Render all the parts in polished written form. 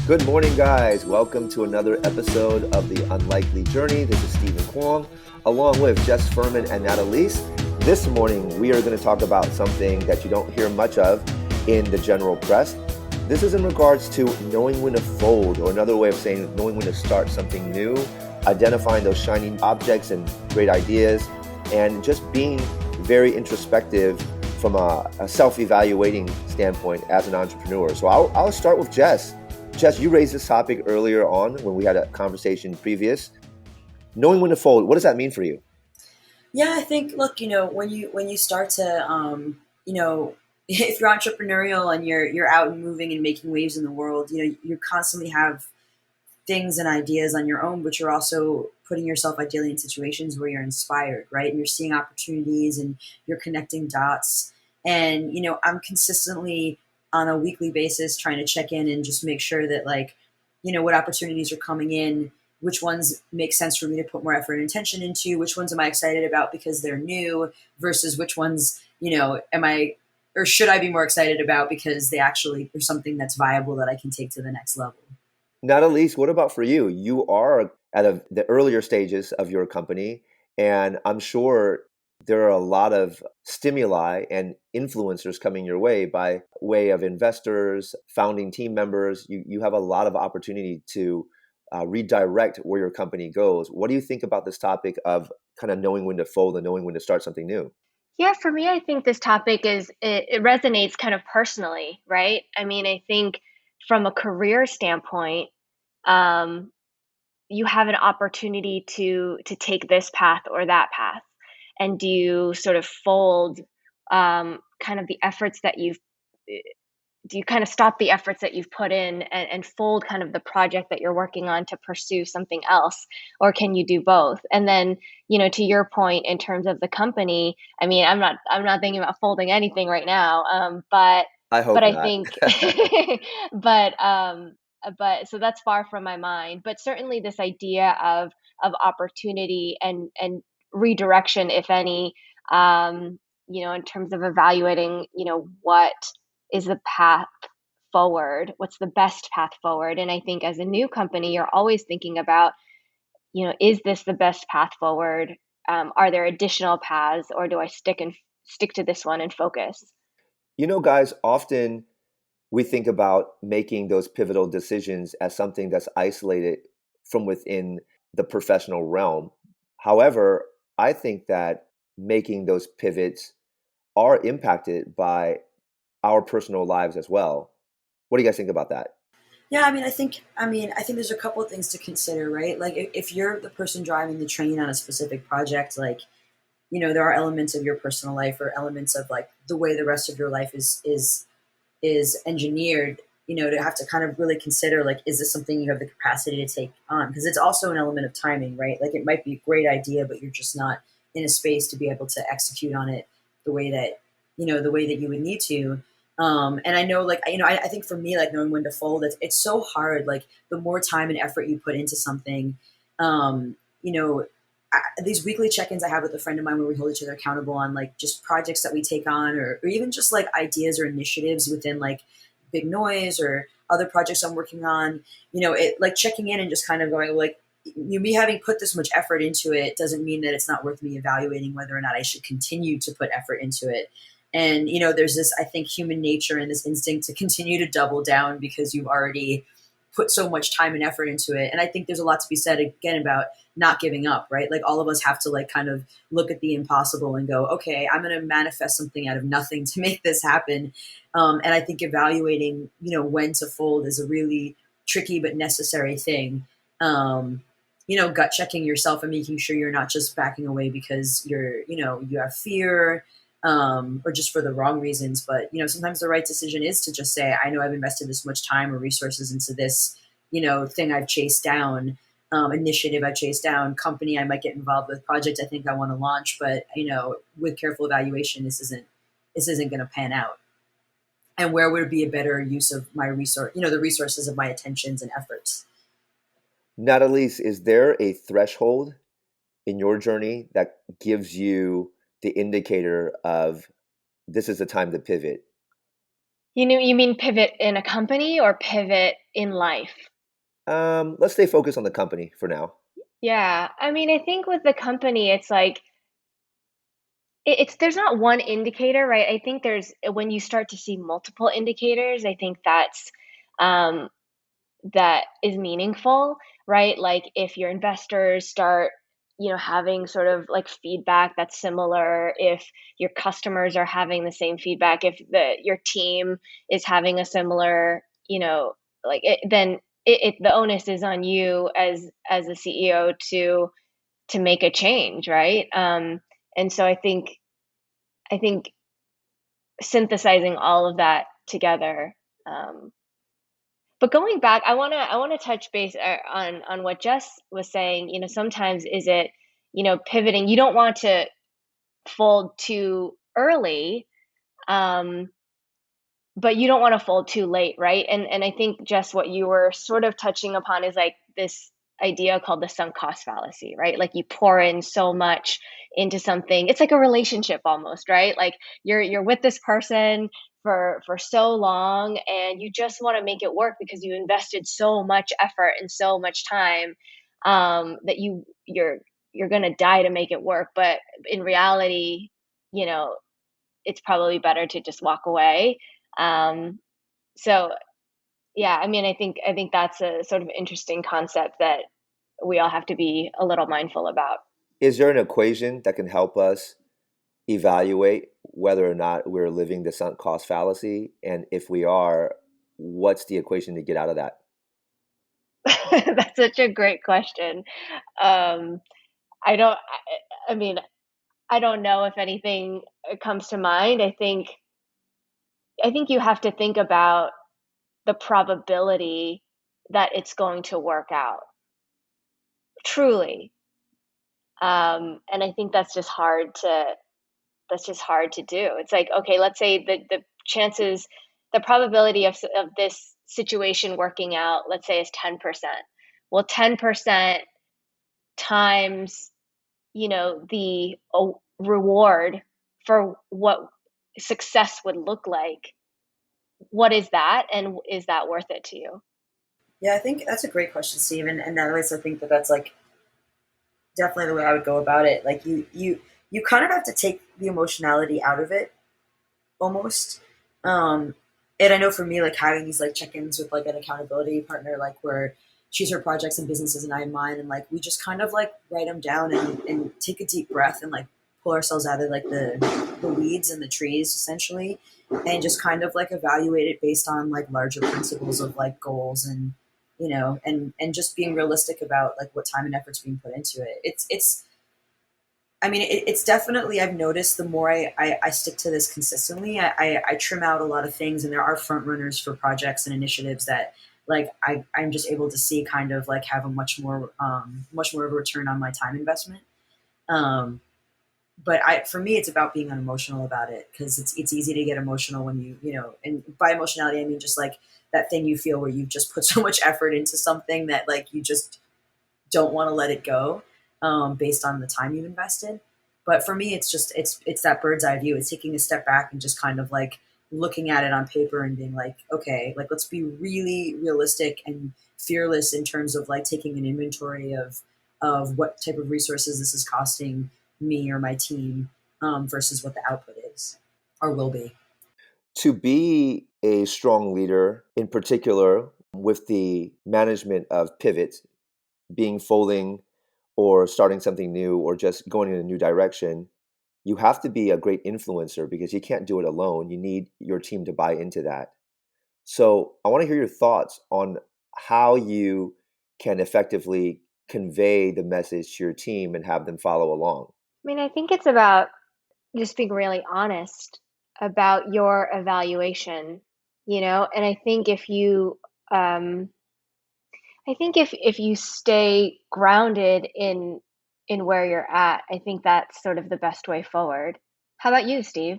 Good morning, guys. Welcome to another episode of The Unlikely Journey. This is Stephen Khuong, along with Jess Furman and Natalise. This morning, we are going to talk about something that you don't hear much of in the general press. This is in regards to knowing when to fold, or another way of saying knowing when to start something new, identifying those shiny objects and great ideas, and just being very introspective from a self-evaluating standpoint as an entrepreneur. So I'll start with Jess. Jess, you raised this topic earlier on when we had a conversation previous. Knowing when to fold, what does that mean for you? Yeah, I think, look, when you start to, if you're entrepreneurial and you're out and moving and making waves in the world, you constantly have things and ideas on your own, but you're also putting yourself ideally in situations where you're inspired, right? And you're seeing opportunities and you're connecting dots. And, I'm consistently on a weekly basis trying to check in and just make sure that, like, what opportunities are coming in, which ones make sense for me to put more effort and attention into, which ones am I excited about because they're new versus which ones, am I or should I be more excited about because they actually are something that's viable that I can take to the next level. Natalise, what about for you? You are at the earlier stages of your company, and I'm sure there are a lot of stimuli and influencers coming your way by way of investors, founding team members. You have a lot of opportunity to redirect where your company goes. What do you think about this topic of kind of knowing when to fold and knowing when to start something new? Yeah, for me, I think this topic it resonates kind of personally, right? I mean, I think from a career standpoint, um, you have an opportunity to take this path or that path, and do you sort of fold kind of the efforts that you've do you kind of stop the efforts that you've put in and fold kind of the project that you're working on to pursue something else, or can you do both? And then, to your point in terms of the company, I mean, I'm not thinking about folding anything right now, I but hope I not. think but but so that's far from my mind, but certainly this idea of opportunity and redirection, if any, in terms of evaluating, what is the path forward? What's the best path forward? And I think as a new company, you're always thinking about, is this the best path forward? Are there additional paths, or do I stick to this one and focus? Guys, often we think about making those pivotal decisions as something that's isolated from within the professional realm. However, I think that making those pivots are impacted by our personal lives as well. What do you guys think about that? Yeah, I think there's a couple of things to consider, right? Like if you're the person driving the train on a specific project, like, there are elements of your personal life or elements of like the way the rest of your life is engineered, to have to kind of really consider, like, is this something you have the capacity to take on? Because it's also an element of timing, right? Like it might be a great idea, but you're just not in a space to be able to execute on it the way that you would need to. And I know, like, I think for me, like, knowing when to fold, it's so hard. Like, the more time and effort you put into something, um, you know, these weekly check-ins I have with a friend of mine where we hold each other accountable on, like, just projects that we take on, or even just like ideas or initiatives within like big noise or other projects I'm working on. It, like, checking in and just kind of going, like, me having put this much effort into it doesn't mean that it's not worth me evaluating whether or not I should continue to put effort into it. And, there's this, I think, human nature and this instinct to continue to double down because you've already put so much time and effort into it. And I think there's a lot to be said again about not giving up, right? Like, all of us have to, like, kind of look at the impossible and go, okay, I'm going to manifest something out of nothing to make this happen. And I think evaluating, when to fold is a really tricky but necessary thing. Gut checking yourself and making sure you're not just backing away because you have fear, or just for the wrong reasons. But, sometimes the right decision is to just say, I know I've invested this much time or resources into this, thing I've chased down, initiative I chased down, company I might get involved with, project I think I want to launch. But, with careful evaluation, this isn't going to pan out. And where would be a better use of my resource, the resources of my attentions and efforts? Natalise, is there a threshold in your journey that gives you the indicator of this is the time to pivot? You mean pivot in a company or pivot in life? Let's stay focused on the company for now. Yeah. I mean, I think with the company, it's like it's there's not one indicator, right? I think there's when you start to see multiple indicators, I think um that is meaningful, right? Like if your investors start, having sort of like feedback that's similar, if your customers are having the same feedback, if your team is having a similar, then the onus is on you as a CEO to make a change, right? And so I think synthesizing all of that together. But going back, I wanna touch base on what Jess was saying. Sometimes is it pivoting. You don't want to fold too early, um, but you don't want to fold too late, right? And I think just what you were sort of touching upon is like this idea called the sunk cost fallacy, right? Like you pour in so much into something. It's like a relationship almost, right? Like you're with this person for so long and you just want to make it work because you invested so much effort and so much time that you're going to die to make it work, but in reality, you know, it's probably better to just walk away. Um, so yeah, I mean, I think that's a sort of interesting concept that we all have to be a little mindful about. Is there an equation that can help us evaluate whether or not we're living the sunk cost fallacy? And if we are, what's the equation to get out of that? That's such a great question. Um, I don't. I mean, I don't know if anything comes to mind. I think you have to think about the probability that it's going to work out. Truly. And I think that's just hard to do. It's like, okay, let's say the probability of this situation working out, let's say is 10%. Well, 10% times, the reward for what success would look like. What is that? And is that worth it to you? Yeah, I think that's a great question, Stephen. And that is, I think that that's like definitely the way I would go about it. Like you kind of have to take the emotionality out of it almost. Um, and I know for me, like having these like check-ins with like an accountability partner, like where she's her projects and businesses and I mine, and like we just kind of like write them down and take a deep breath and like pull ourselves out of like the weeds and the trees essentially, and just kind of like evaluate it based on like larger principles of like goals and and just being realistic about like what time and effort's being put into it. It's I mean, it's definitely, I've noticed the more I stick to this consistently, I trim out a lot of things, and there are front runners for projects and initiatives that like I'm just able to see kind of like have a much more of a return on my time investment. Um, but for me, it's about being unemotional about it because it's easy to get emotional when and by emotionality, I mean just like that thing you feel where you've just put so much effort into something that like you just don't want to let it go based on the time you've invested. But for me, it's that bird's eye view. It's taking a step back and just kind of like looking at it on paper and being like, okay, like let's be really realistic and fearless in terms of like taking an inventory of what type of resources this is costing me or my team versus what the output is or will be. To be a strong leader, in particular with the management of pivots, being folding or starting something new or just going in a new direction, you have to be a great influencer because you can't do it alone. You need your team to buy into that. So I want to hear your thoughts on how you can effectively convey the message to your team and have them follow along. I mean, I think it's about just being really honest about your evaluation, and um, I think if you stay grounded in where you're at, I think that's sort of the best way forward. How about you, Steve?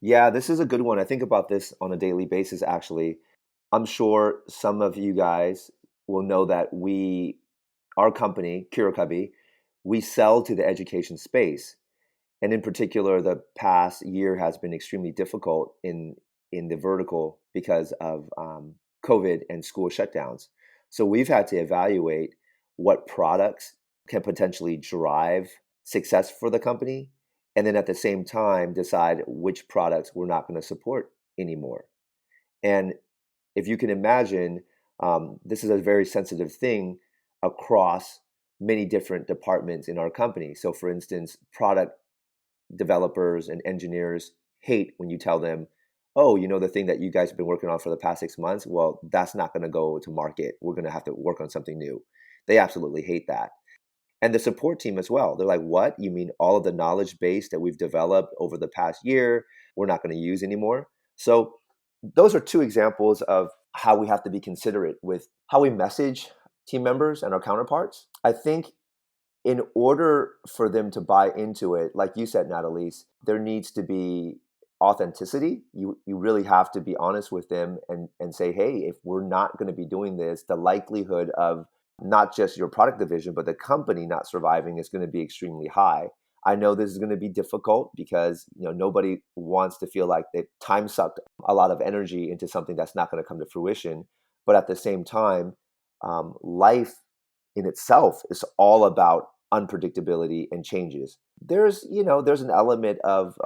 Yeah, this is a good one. I think about this on a daily basis, actually. I'm sure some of you guys will know that our company, Curacubby, we sell to the education space. And in particular, the past year has been extremely difficult in the vertical because of COVID and school shutdowns. So we've had to evaluate what products can potentially drive success for the company, and then at the same time decide which products we're not going to support anymore. And if you can imagine, this is a very sensitive thing across many different departments in our company. So, for instance, product developers and engineers hate when you tell them, oh, the thing that you guys have been working on for the past 6 months, well, that's not going to go to market. We're going to have to work on something new. They absolutely hate that. And the support team as well. They're like, what? You mean all of the knowledge base that we've developed over the past year, we're not going to use anymore? So those are two examples of how we have to be considerate with how we message team members and our counterparts. I think in order for them to buy into it, like you said, Natalise, there needs to be authenticity. You really have to be honest with them and say, hey, if we're not going to be doing this, the likelihood of not just your product division, but the company not surviving is going to be extremely high. I know this is going to be difficult because nobody wants to feel like they've time sucked a lot of energy into something that's not going to come to fruition. But at the same time, life in itself is all about unpredictability and changes. There's an element of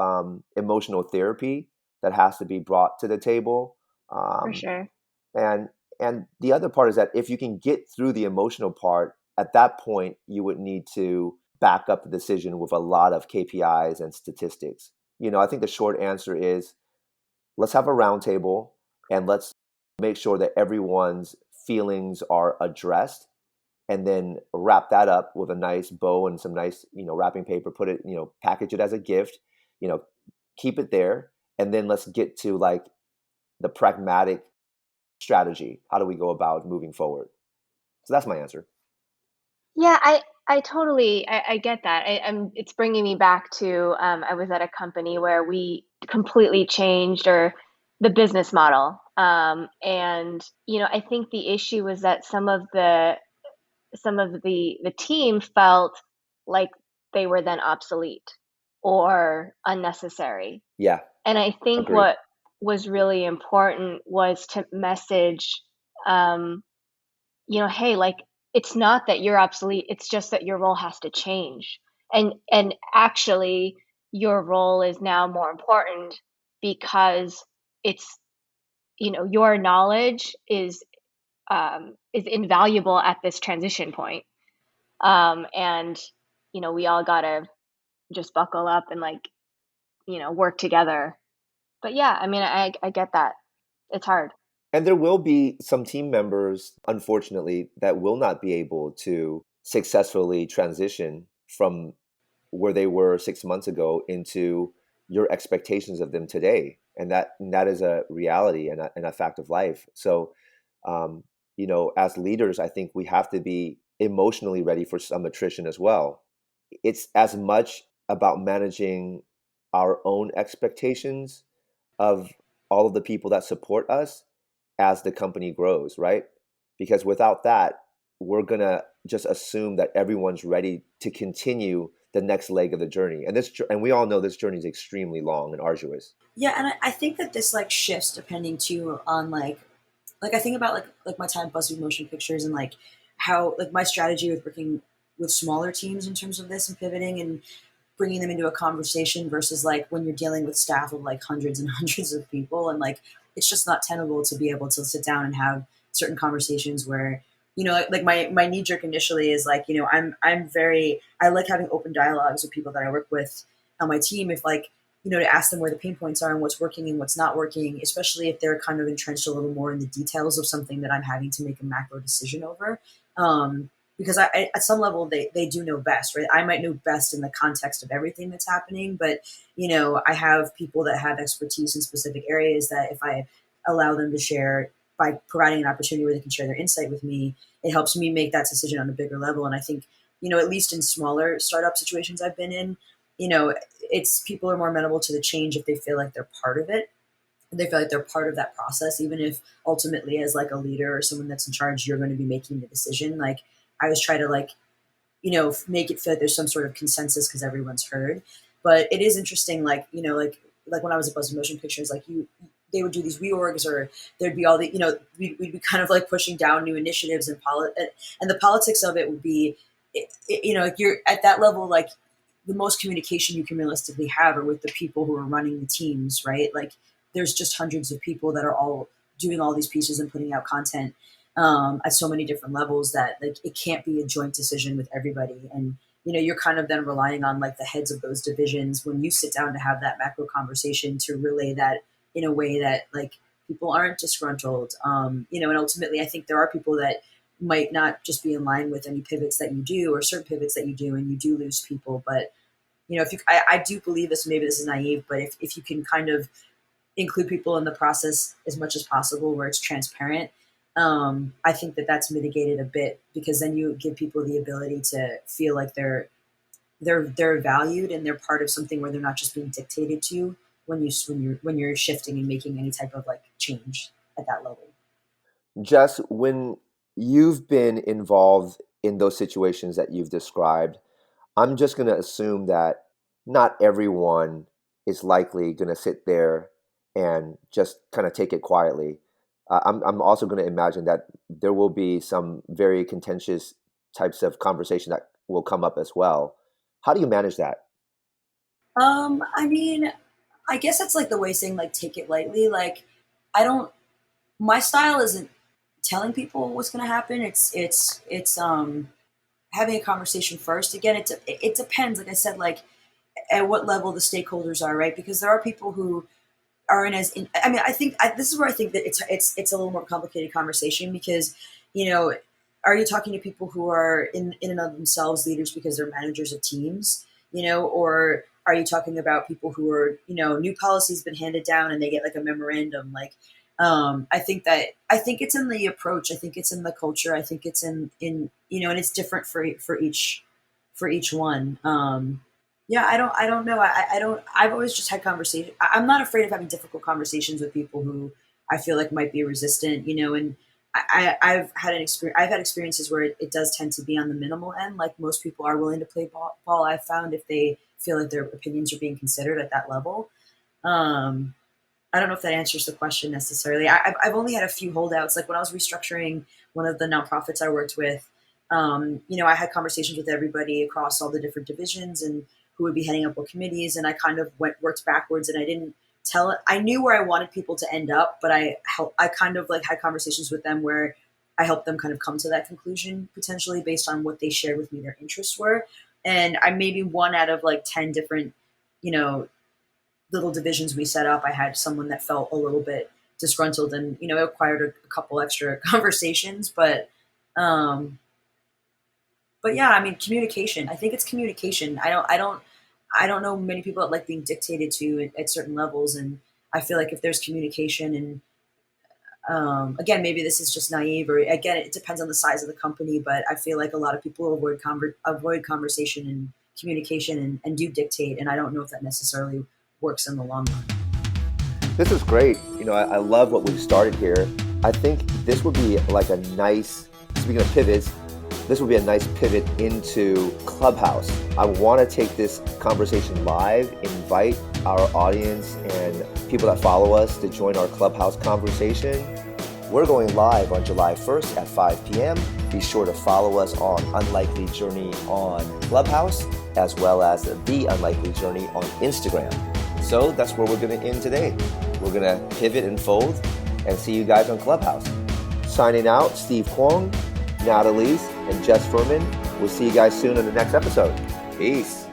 emotional therapy that has to be brought to the table. For sure. And the other part is that if you can get through the emotional part, at that point, you would need to back up the decision with a lot of KPIs and statistics. I think the short answer is let's have a roundtable and let's make sure that everyone's feelings are addressed, and then wrap that up with a nice bow and some nice, wrapping paper, put it, package it as a gift, keep it there. And then let's get to like the pragmatic strategy. How do we go about moving forward? So that's my answer. Yeah, I totally I get that. It's bringing me back to I was at a company where we completely changed or the business model. And I think the issue was that some of the team felt like they were then obsolete or unnecessary. Yeah, And I think agreed. what was really important was to message, hey, like it's not that you're obsolete, it's just that your role has to change. And actually your role is now more important because it's, your knowledge is invaluable at this transition point. And we all gotta just buckle up and work together. But yeah, I mean, I get that. It's hard. And there will be some team members, unfortunately, that will not be able to successfully transition from where they were 6 months ago into your expectations of them today. And that is a reality and a fact of life. So, as leaders, I think we have to be emotionally ready for some attrition as well. It's as much about managing our own expectations of all of the people that support us as the company grows, right? Because without that, we're going to just assume that everyone's ready to continue the next leg of the journey. And we all know this journey is extremely long and arduous. Yeah, and I think that this like shifts depending too on like I think about like my time at BuzzFeed Motion Pictures and like how like my strategy with working with smaller teams in terms of this and pivoting and bringing them into a conversation versus like when you're dealing with staff of like hundreds and hundreds of people and like it's just not tenable to be able to sit down and have certain conversations where like my knee jerk initially is like I'm very I like having open dialogues with people that I work with on my team if like to ask them where the pain points are and what's working and what's not working, especially if they're kind of entrenched a little more in the details of something that I'm having to make a macro decision over. Because I at some level they do know best, right? I might know best in the context of everything that's happening, but I have people that have expertise in specific areas that if I allow them to share by providing an opportunity where they can share their insight with me, it helps me make that decision on a bigger level. And I think, at least in smaller startup situations I've been in, it's people are more amenable to the change if they feel like they're part of it. They feel like they're part of that process, even if ultimately as like a leader or someone that's in charge, you're going to be making the decision. Like I always try to make it feel like there's some sort of consensus because everyone's heard. But it is interesting, like when I was at BuzzFeed Motion Pictures, like they would do these reorgs, or there'd be all the, we'd be kind of like pushing down new initiatives, and the politics of it would be, like you're at that level, like the most communication you can realistically have are with the people who are running the teams, right? Like there's just hundreds of people that are all doing all these pieces and putting out content at so many different levels that like it can't be a joint decision with everybody. And you're kind of then relying on like the heads of those divisions when you sit down to have that macro conversation to relay that in a way that like people aren't disgruntled. And ultimately I think there are people that might not just be in line with any pivots that you do or certain pivots that you do, and you do lose people. But if I do believe this, maybe this is naive, but if you can kind of include people in the process as much as possible where it's transparent, I think that that's mitigated a bit, because then you give people the ability to feel like they're valued and they're part of something where they're not just being dictated to when you're shifting and making any type of like change at that level. Jess, when you've been involved in those situations that you've described, I'm just going to assume that not everyone is likely going to sit there and just kind of take it quietly. I'm also going to imagine that there will be some very contentious types of conversation that will come up as well. How do you manage that? I mean, I guess that's like the way saying like take it lightly. Like I don't, my style isn't telling people what's going to happen. It's having a conversation first. Again, it depends. Like I said, like at what level the stakeholders are, right? Because there are people who aren't I mean, this is where I think that it's a little more complicated conversation, because are you talking to people who are in and of themselves leaders because they're managers of teams, or are you talking about people who are, new policies been handed down and they get like a memorandum? Like, I think it's in the approach. I think it's in the culture. I think it's in and it's different for each one. Yeah, I don't know. I've always just had conversations. I'm not afraid of having difficult conversations with people who I feel like might be resistant, and I've had experiences where it does tend to be on the minimal end. Like most people are willing to play ball. I've found if they feel like their opinions are being considered at that level. I don't know if that answers the question necessarily. I've only had a few holdouts. Like when I was restructuring one of the nonprofits I worked with, I had conversations with everybody across all the different divisions and who would be heading up what committees. And I kind of worked backwards, and I didn't tell it. I knew where I wanted people to end up, but I kind of like had conversations with them where I helped them kind of come to that conclusion potentially based on what they shared with me their interests were. And I maybe one out of like 10 different, little divisions we set up, I had someone that felt a little bit disgruntled, and it required a couple extra conversations. But yeah, I mean, communication. I think it's communication. I don't know many people that like being dictated to at certain levels, and I feel like if there's communication, and again, maybe this is just naive, or again, it depends on the size of the company, but I feel like a lot of people avoid conversation and communication and do dictate, and I don't know if that necessarily works in the long run. This is great. I love what we've started here. I think this would be like a nice, speaking of pivots, this would be a nice pivot into Clubhouse. I want to take this conversation live, invite our audience and people that follow us to join our Clubhouse conversation. We're going live on July 1st at 5 p.m. Be sure to follow us on Unlikely Journey on Clubhouse, as well as The Unlikely Journey on Instagram. So that's where we're going to end today. We're going to pivot and fold and see you guys on Clubhouse. Signing out, Steve Khuong, Natalise, and Jess Furman. We'll see you guys soon on the next episode. Peace.